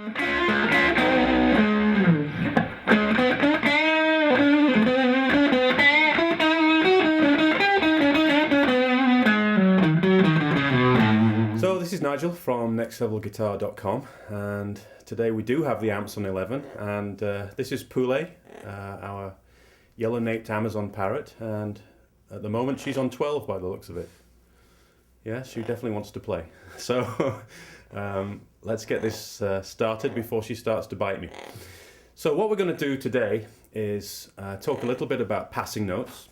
So this is Nigel from nextlevelguitar.com, and today we do have the amps on 11, and this is Poulet, our yellow-naped Amazon parrot, and at the moment she's on 12 by the looks of it. Yeah, she definitely wants to play. So let's get this started before she starts to bite me. So what we're going to do today is talk a little bit about passing notes,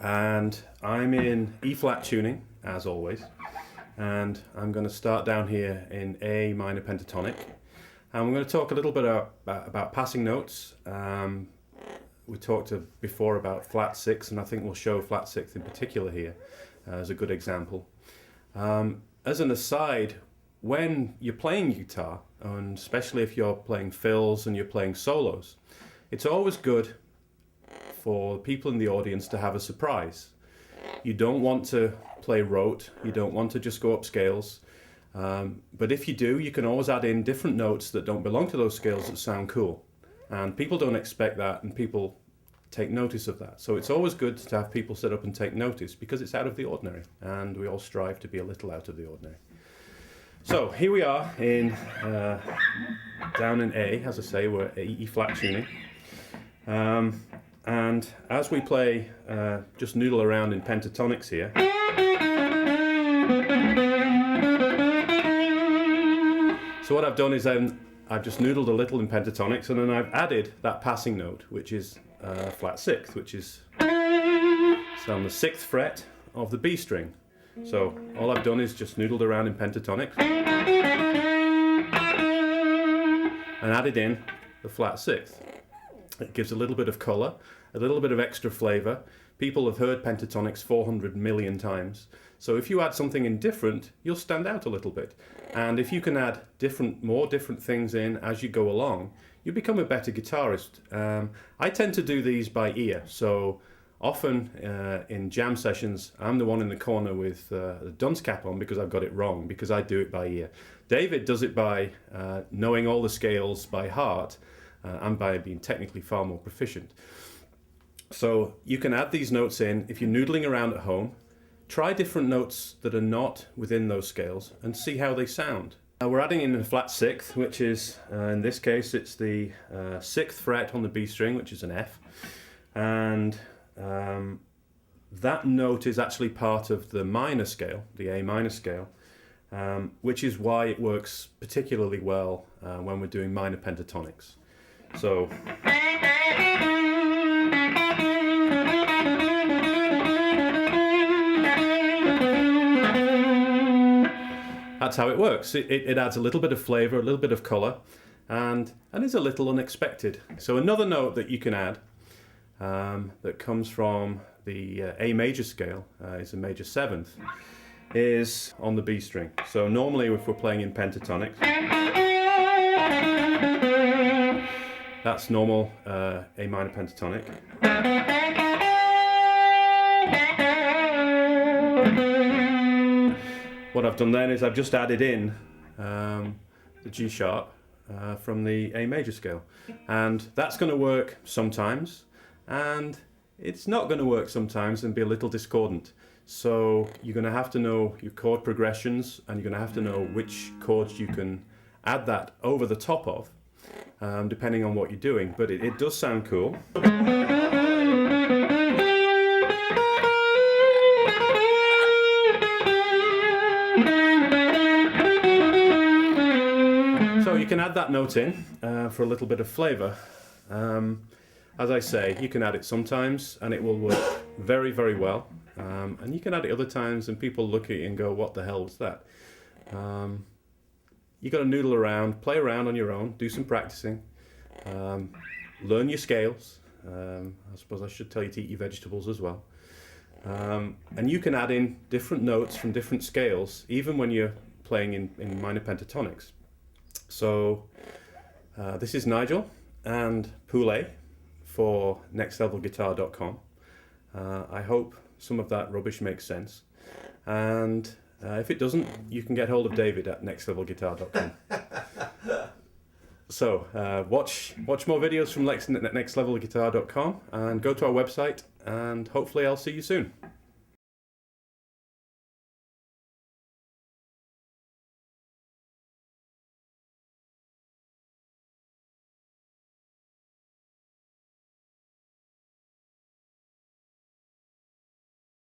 and I'm in E-flat tuning, as always. And I'm going to start down here in A minor pentatonic, and we're going to talk a little bit about passing notes. We talked before about flat 6, and I think we'll show flat 6 in particular here as a good example. As an aside, when you're playing guitar, and especially if you're playing fills and you're playing solos, it's always good for people in the audience to have a surprise. You don't want to play rote, you don't want to just go up scales, but if you do, you can always add in different notes that don't belong to those scales that sound cool. And people don't expect that, and people take notice of that. So it's always good to have people sit up and take notice, because it's out of the ordinary, and we all strive to be a little out of the ordinary. So here we are in down in A, as I say, we're E-flat tuning. And as we play, just noodle around in pentatonics here. So what I've done is I've just noodled a little in pentatonics, and then I've added that passing note, which is flat 6, which is on the 6th fret of the B string. So all I've done is just noodled around in pentatonics and added in the flat 6th. It gives a little bit of colour, a little bit of extra flavour. People have heard pentatonics 400 million times. So if you add something in different, you'll stand out a little bit. And if you can add more different things in as you go along, you become a better guitarist. I tend to do these by ear. So often in jam sessions, I'm the one in the corner with the dunce cap on because I've got it wrong, because I do it by ear. David does it by knowing all the scales by heart, and by being technically far more proficient. So you can add these notes in. If you're noodling around at home, try different notes that are not within those scales and see how they sound. We're adding in a flat 6th, which is, in this case, it's the 6th fret on the B string, which is an F. And that note is actually part of the minor scale, the A minor scale, which is why it works particularly well when we're doing minor pentatonics. So that's how it works. It adds a little bit of flavour, a little bit of colour, and is a little unexpected. So another note that you can add that comes from the A major scale, is a major 7th, is on the B string. So normally if we're playing in pentatonics, that's normal A minor pentatonic. What I've done then is I've just added in the G sharp from the A major scale. And that's going to work sometimes, and it's not going to work sometimes and be a little discordant. So you're going to have to know your chord progressions, and you're going to have to know which chords you can add that over the top of, depending on what you're doing. But it does sound cool. So you can add that note in for a little bit of flavour. As I say, you can add it sometimes and it will work very, very well. And you can add it other times and people look at it and go, what the hell was that? You got to noodle around, play around on your own, do some practicing, learn your scales. I suppose I should tell you to eat your vegetables as well. And you can add in different notes from different scales, even when you're playing in minor pentatonics. So this is Nigel and Poulet for nextlevelguitar.com. I hope some of that rubbish makes sense. And if it doesn't, you can get hold of David at nextlevelguitar.com. So watch more videos from nextlevelguitar.com and go to our website, and hopefully I'll see you soon.